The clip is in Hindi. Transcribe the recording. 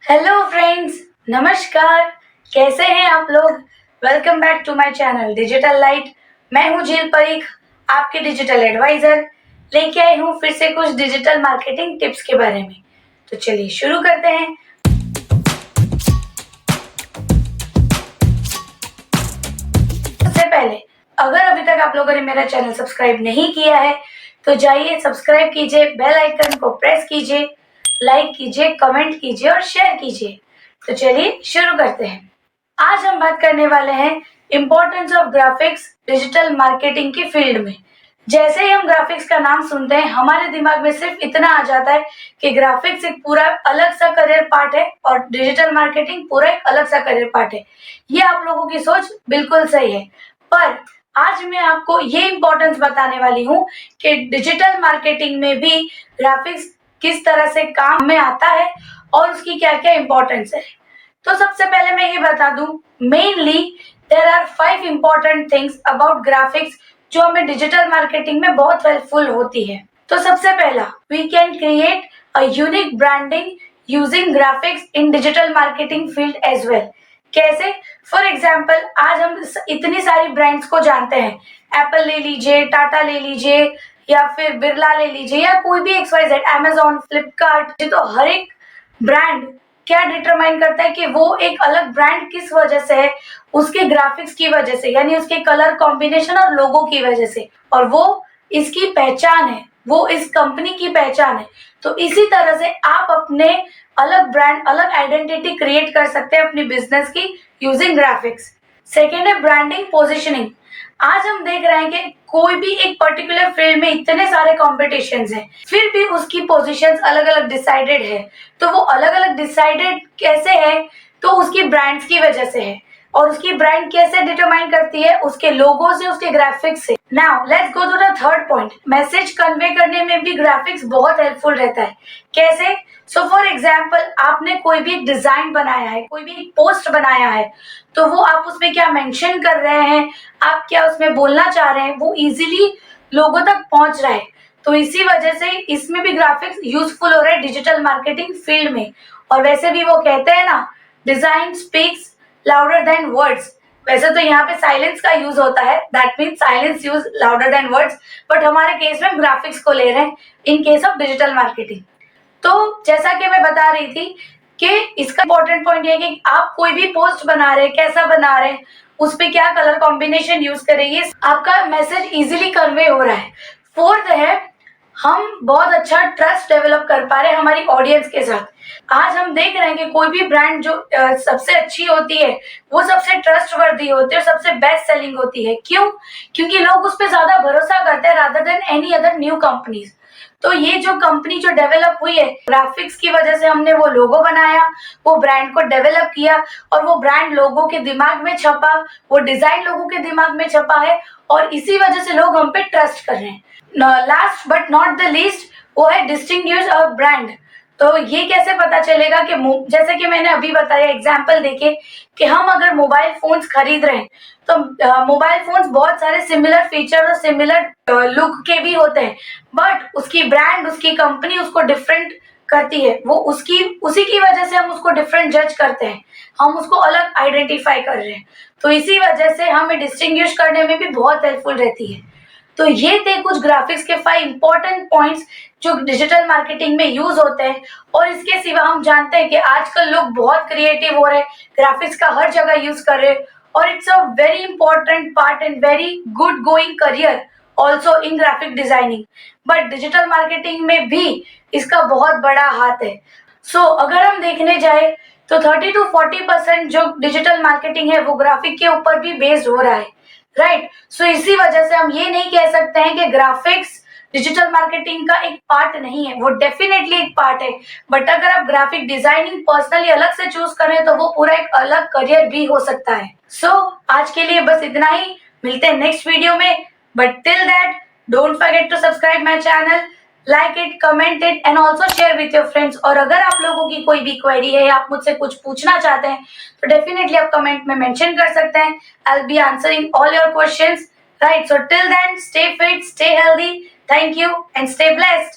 हेलो फ्रेंड्स, नमस्कार। कैसे हैं आप लोग? Welcome back to my channel digital light. मैं हूं झील परीख, आपके डिजिटल एडवाइजर। लेके आई हूं फिर से कुछ डिजिटल मार्केटिंग टिप्स के बारे में। तो चलिए शुरू करते हैं। सबसे पहले, अगर अभी तक आप लोगों ने मेरा चैनल सब्सक्राइब नहीं किया है तो जाइए सब्सक्राइब कीजिए, बेल आइकन को प्रेस कीजिए, लाइक कीजिए, कमेंट कीजिए और शेयर कीजिए। तो चलिए शुरू करते हैं। आज हम बात करने वाले हैं importance of graphics digital marketing की फील्ड में। जैसे ही हम ग्राफिक्स का नाम सुनते हैं हमारे दिमाग में सिर्फ इतना आ जाता है कि ग्राफिक्स एक पूरा अलग सा करियर पार्ट है और डिजिटल मार्केटिंग पूरा एक अलग सा करियर पार्ट है। ये आप लोगों की सोच बिल्कुल सही है, पर आज मैं आपको ये इम्पोर्टेंस बताने वाली हूँ कि डिजिटल मार्केटिंग में भी ग्राफिक्स किस तरह से काम में आता है और उसकी क्या क्या इम्पोर्टेंस है। तो सबसे पहले मैं ये बता दूं, mainly there are 5 important things about graphics जो हमें डिजिटल मार्केटिंग में बहुत हेल्पफुल होती है। तो सबसे पहला, we can create a unique branding using graphics in digital marketing field as well. कैसे? फॉर एग्जाम्पल, आज हम इतनी सारी ब्रांड्स को जानते हैं। एप्पल ले लीजिए, टाटा ले लीजिए, या फिर बिरला ले लीजिए, या कोई भी XYZ, अमेजोन, फ्लिपकार्ट। तो हर एक ब्रांड क्या डिटरमाइन करता है कि वो एक अलग ब्रांड किस वजह से है, उसके ग्राफिक्स की वजह से, यानी उसके कलर कॉम्बिनेशन और लोगो की वजह से, और वो इसकी पहचान है, वो इस कंपनी की पहचान है। तो इसी तरह से आप अपने अलग ब्रांड, अलग आइडेंटिटी क्रिएट कर सकते हैं अपनी बिजनेस की यूजिंग ग्राफिक्स। सेकेंड है ब्रांडिंग पोजिशनिंग। आज हम देख रहे हैं कि कोई भी एक पर्टिकुलर फील्ड में इतने सारे कॉम्पिटिशन्स हैं, फिर भी उसकी पोजीशंस अलग अलग डिसाइडेड है। तो वो अलग अलग डिसाइडेड कैसे है? तो उसकी ब्रांड्स की वजह से है। और उसकी ब्रांड कैसे डिटरमाइन करती है? उसके लोगो से, उसके ग्राफिक्स से। Now let's go to the third point. Message convey करने में भी ग्राफिक्स बहुत हेल्पफुल रहता है। कैसे? सो फॉर एग्जाम्पल, आपने कोई भी डिजाइन बनाया है, कोई भी पोस्ट बनाया है, तो वो आप उसमें क्या मेंशन कर रहे हैं, आप क्या उसमें बोलना चाह रहे हैं, वो इजीली लोगों तक पहुंच रहा है। तो इसी वजह से इसमें भी ग्राफिक्स यूजफुल हो रहा है डिजिटल मार्केटिंग फील्ड में। और वैसे भी वो कहते हैं ना, design speaks louder than words. वैसे तो यहाँ पे साइलेंस का यूज होता है, that means silence use louder than words, but हमारे केस में ग्राफिक्स को ले रहे हैं in case of digital marketing. तो जैसा कि मैं बता रही थी कि इसका इंपॉर्टेंट पॉइंट ये है कि आप कोई भी पोस्ट बना रहे हैं, कैसा बना रहे हैं, उस पे क्या कलर कॉम्बिनेशन यूज करेंगे, आपका मैसेज इजीली कन्वे हो रहा है। फोर्थ है, हम बहुत अच्छा ट्रस्ट डेवलप कर पा रहे हैं हमारी ऑडियंस के साथ। आज हम देख रहे हैं कि कोई भी ब्रांड जो सबसे अच्छी होती है वो सबसे ट्रस्टवर्दी होती है और सबसे बेस्ट सेलिंग होती है। क्यों? क्योंकि लोग उस पर ज्यादा भरोसा करते हैं rather than any other new companies. तो ये जो कंपनी जो डेवलप हुई है, ग्राफिक्स की वजह से हमने वो लोगो बनाया, वो ब्रांड को डेवलप किया, और वो ब्रांड लोगों के दिमाग में छपा, वो डिजाइन लोगों के दिमाग में छपा है, और इसी वजह से लोग हम पे ट्रस्ट कर रहे हैं। Last but not the least, वो है डिस्टिंग्विश अ ब्रांड। तो ये कैसे पता चलेगा कि जैसे कि मैंने अभी बताया एग्जांपल देके कि हम अगर मोबाइल फोन्स खरीद रहे हैं तो मोबाइल फोन्स बहुत सारे सिमिलर फीचर और सिमिलर लुक के भी होते हैं, बट उसकी ब्रांड, उसकी कंपनी उसको डिफरेंट करती है। वो उसकी उसी की वजह से हम उसको डिफरेंट जज करते हैं, हम उसको अलग आइडेंटिफाई कर रहे हैं। तो इसी वजह से हमें डिस्टिंग्विश करने में भी बहुत हेल्पफुल रहती है। तो ये थे कुछ ग्राफिक्स के 5 इंपॉर्टेंट पॉइंट्स जो डिजिटल मार्केटिंग में यूज होते हैं। और इसके सिवा हम जानते हैं कि आजकल लोग बहुत क्रिएटिव हो रहे हैं, ग्राफिक्स का हर जगह यूज कर रहे हैं, और it's a very important part and very good going career also in graphic designing. But digital marketing में भी इसका बहुत बड़ा हाथ है। अगर हम देखने जाए तो 30 to 40% जो डिजिटल मार्केटिंग है वो ग्राफिक के ऊपर भी बेस्ड हो रहा है, राइट? सो इसी वजह से हम ये नहीं कह सकते हैं कि ग्राफिक्स डिजिटल मार्केटिंग का एक पार्ट नहीं है, वो डेफिनेटली एक पार्ट है। बट अगर आप ग्राफिक डिजाइनिंग पर्सनली अलग से चूज करें तो वो पूरा एक अलग करियर भी हो सकता है। आज के लिए बस इतना ही, मिलते हैं नेक्स्ट वीडियो में। But till that, don't forget to subscribe my channel, like it, comment it and also share with your friends. और अगर आप लोगों की कोई भी क्वेरी है या आप मुझसे कुछ पूछना चाहते हैं तो डेफिनेटली आप कमेंट में मेंशन कर सकते हैं। I'll be answering all your questions. Right. So till then, stay fit, stay healthy. Thank you and stay blessed.